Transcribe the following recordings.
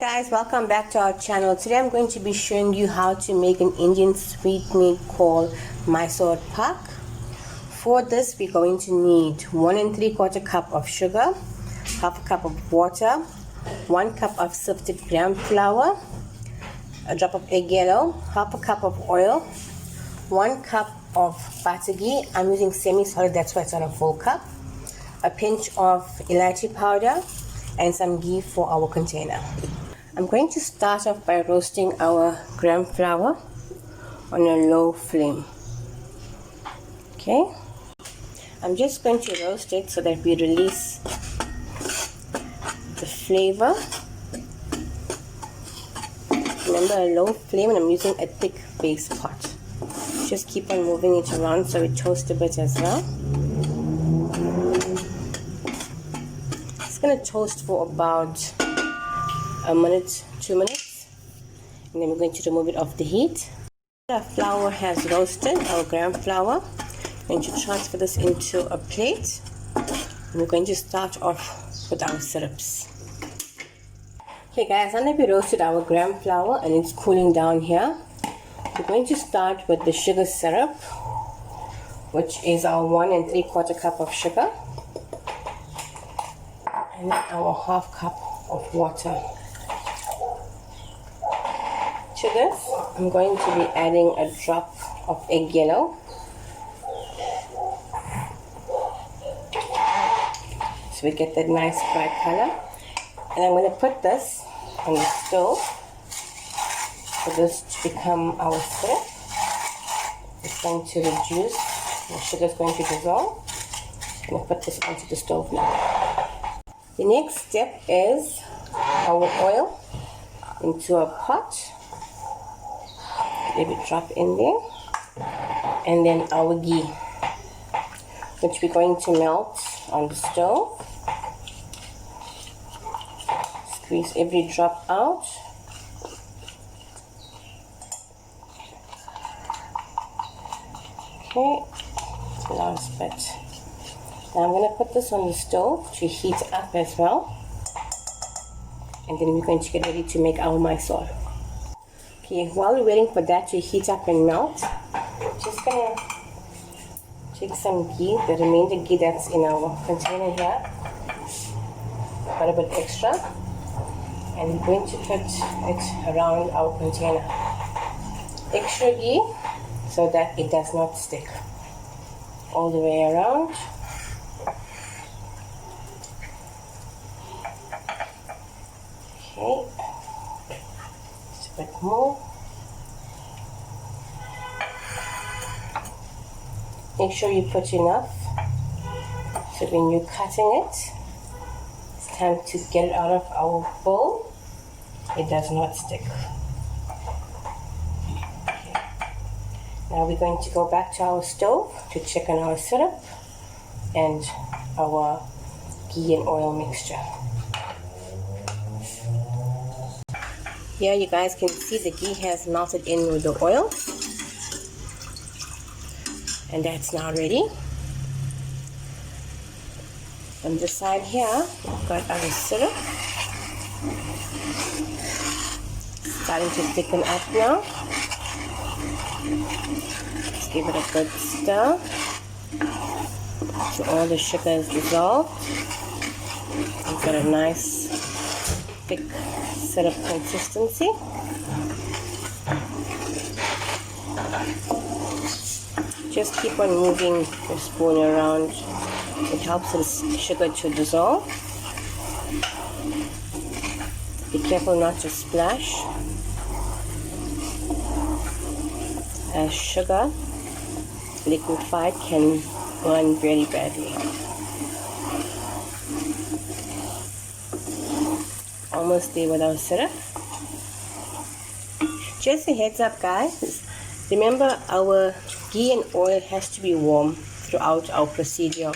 Guys, welcome back to our channel. Today I'm going to be showing you how to make an Indian sweetmeat called Mysore Pak. For this we're going to need 1 3/4 cup of sugar, half a cup of water, 1 cup of sifted gram flour, a drop of egg yellow, half a cup of oil, 1 cup of butterghee. I'm using semi-solid, that's why it's not a full cup, a pinch of elaichi powder, and some ghee for our container. I'm going to start off by roasting our gram flour on a low flame. Okay, I'm just going to roast it so that we release the flavor. Remember, a low flame, and I'm using a thick base pot. Just keep on moving it around so it toasts a bit as well. It's going to toast for about a minute, 2 minutes, and then we're going to remove it off the heat. Our flour has roasted, our gram flour. I'm going to transfer this into a plate, and we're going to start off with our syrups. Okay guys, now that we roasted our gram flour and it's cooling down here, we're going to start with the sugar syrup, which is our 1 3/4 cup of sugar, and our half cup of water. To this, I'm going to be adding a drop of egg yellow. So we get that nice bright color. And I'm going to put this on the stove for this to become our syrup. It's going to reduce, the sugar is going to dissolve. I'm going to put this onto the stove now. The next step is our oil into a pot. Let it drop in there, and then our ghee, which we're going to melt on the stove. Squeeze every drop out. Okay, last bit. Now I'm going to put this on the stove to heat up as well, and then we're going to get ready to make our Mysore. Okay, while we're waiting for that to heat up and melt, just gonna take some ghee, the remainder ghee that's in our container here, quite a bit extra, and we're going to put it around our container. Extra ghee so that it does not stick all the way around. Okay. A bit more. Make sure you put enough so when you're cutting it, it's time to get it out of our bowl. It does not stick. Okay. Now we're going to go back to our stove to check on our syrup and our ghee and oil mixture. Here you guys can see the ghee has melted in with the oil, and that's now ready. On this side here, we've got our syrup starting to thicken up now. Let's give it a good stir so all the sugar is dissolved. We've got a nice thick syrup consistency. Just keep on moving your spoon around. It helps the sugar to dissolve. Be careful not to splash, as sugar liquefied can burn very badly. Almost there with our syrup. Just a heads up guys, remember our ghee and oil has to be warm throughout our procedure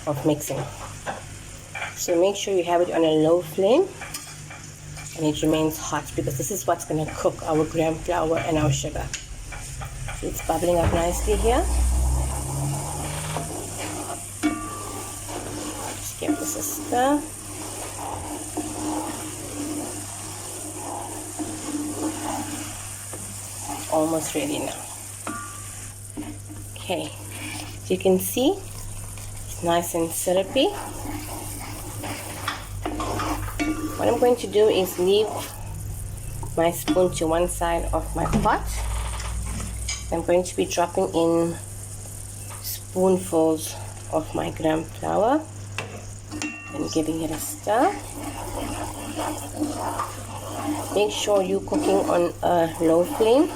of mixing. So make sure you have it on a low flame and it remains hot, because this is what's going to cook our gram flour and our sugar. So it's bubbling up nicely here. Just give this a stir. almost ready now. Okay, you can see it's nice and syrupy. What I'm going to do is leave my spoon to one side of my pot. I'm going to be dropping in spoonfuls of my gram flour and giving it a stir. Make sure you're cooking on a low flame.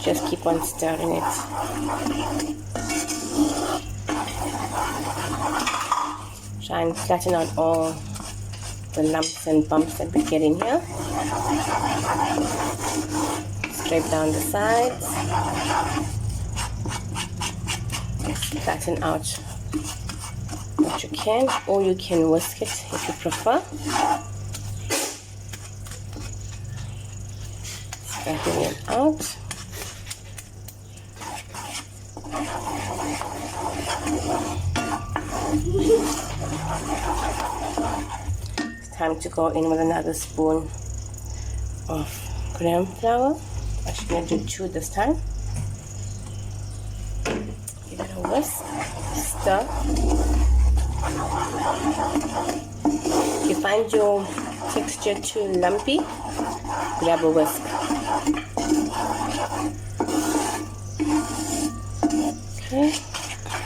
Just keep on stirring it. Try and flatten out all the lumps and bumps that we get in here. Scrape down the sides. Flatten out what you can, or you can whisk it if you prefer. Flatten it out. It's time to go in with another spoon of gram flour. Actually, I'm going to do 2 this time. Give it a whisk, stir. If you find your texture too lumpy, grab a whisk. Okay,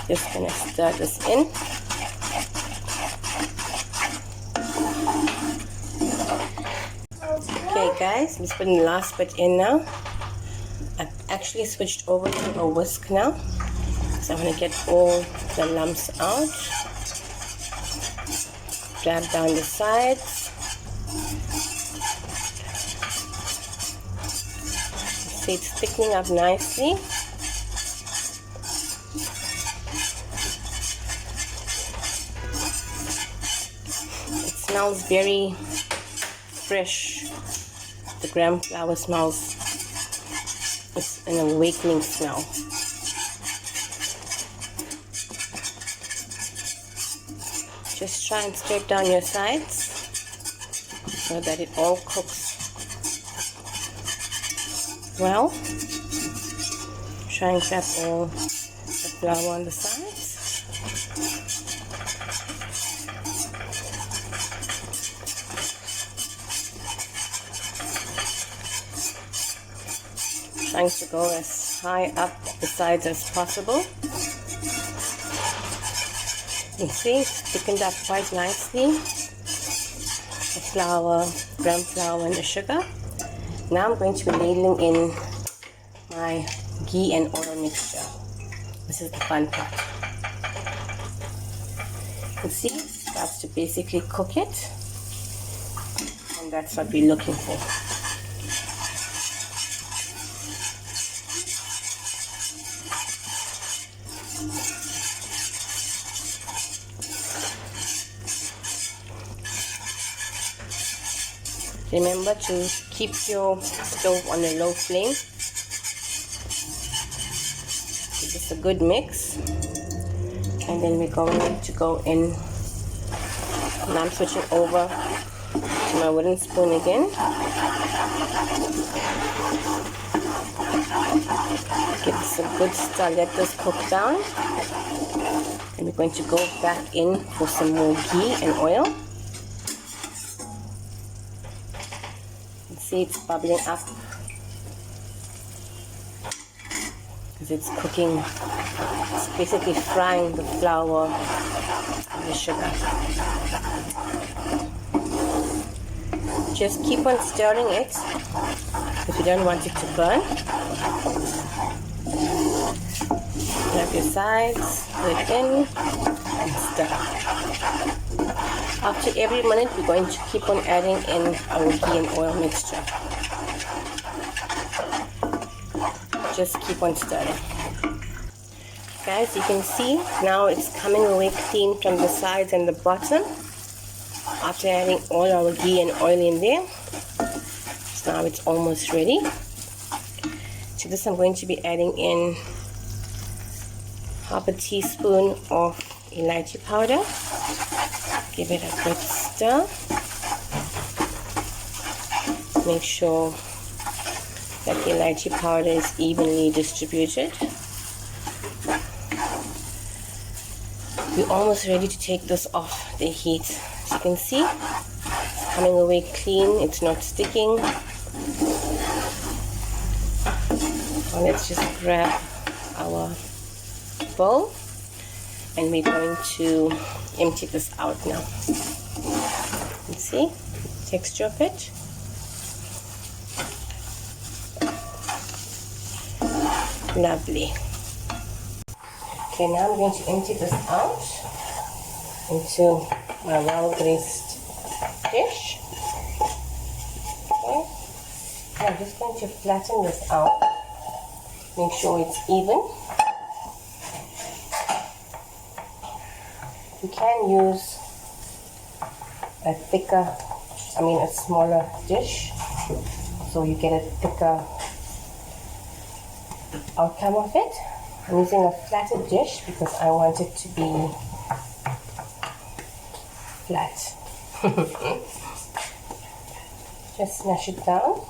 just gonna stir this in. Okay guys, I'm just putting the last bit in now. I've actually switched over to a whisk now. So I'm going to get all the lumps out. Grab down the sides. See, it's thickening up nicely. It smells very fresh. The gram flour smells. It's an awakening smell. Just try and scrape down your sides so that it all cooks well. Try and grab all the flour on the sides. Trying to go as high up the sides as possible. You see, it's thickened up quite nicely. The flour, gram flour, and the sugar. Now I'm going to be ladling in my ghee and oil mixture. This is the fun part. You see, it starts to basically cook it, and that's what we're looking for. Remember to keep your stove on a low flame. Give this a good mix. And then we're going to go in. And I'm switching over to my wooden spoon again. Give this a good stir. Let this cook down. And we're going to go back in for some more ghee and oil. See, it's bubbling up because it's cooking. It's basically frying the flour and the sugar. Just keep on stirring it if you don't want it to burn. Grab your sides, put it in, and stir. After every minute, we're going to keep on adding in our ghee and oil mixture. Just keep on stirring. Guys, you can see now it's coming away clean from the sides and the bottom. After adding all our ghee and oil in there, so now it's almost ready. To this, I'm going to be adding in half a teaspoon of elaichi powder. Give it a good stir. Make sure that the elaichi powder is evenly distributed. We're almost ready to take this off the heat. As you can see, it's coming away clean, it's not sticking. Now let's just grab our bowl and we're going to empty this out now. You see the texture of it? Lovely. Okay, now I'm going to empty this out into my well-greased dish. Okay, now I'm just going to flatten this out. Make sure it's even. You can use a smaller dish, so you get a thicker outcome of it. I'm using a flatter dish because I want it to be flat. Just smash it down.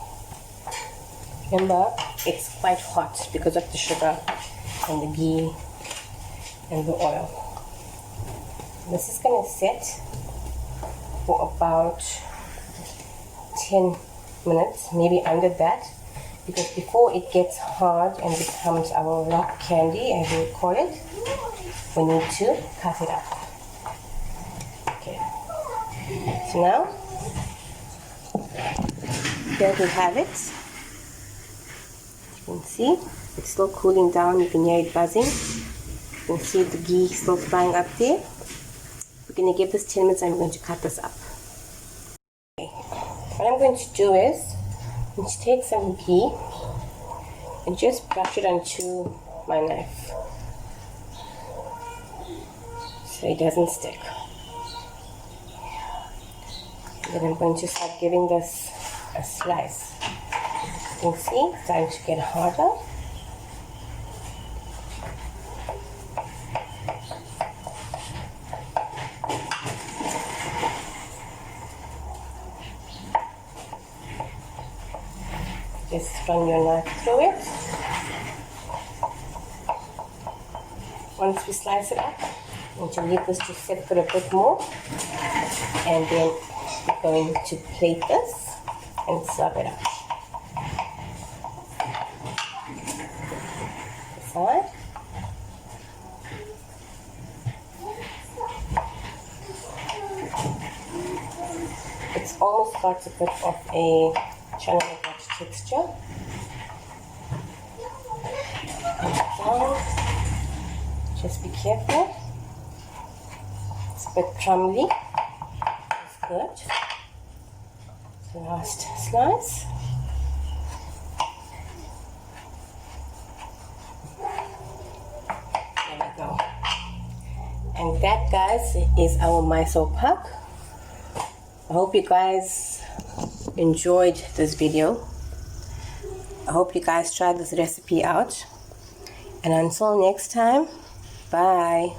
Remember, it's quite hot because of the sugar and the ghee and the oil. This is going to set for about 10 minutes, maybe under that, because before it gets hard and becomes our rock candy, as we call it, we need to cut it up. Okay, so now here we have it. You can see it's still cooling down. You can hear it buzzing. You can see the ghee still flying up there. We're going to give this 10 minutes and we're going to cut this up. Okay. What I'm going to do is I'm going to take some ghee and just brush it onto my knife so it doesn't stick. And then I'm going to start giving this a slice. You can see it's starting to get harder. Just run your knife through it. Once we slice it up, I'm going to leave this to set for a bit more, and then we're going to plate this and serve it up. Side. It's almost got a bit of a channel texture. Just be careful. It's a bit crumbly. That's good. The last slice. There we go. And that, guys, is our Mysore Pak. I hope you guys enjoyed this video. I hope you guys try this recipe out. And until next time, bye.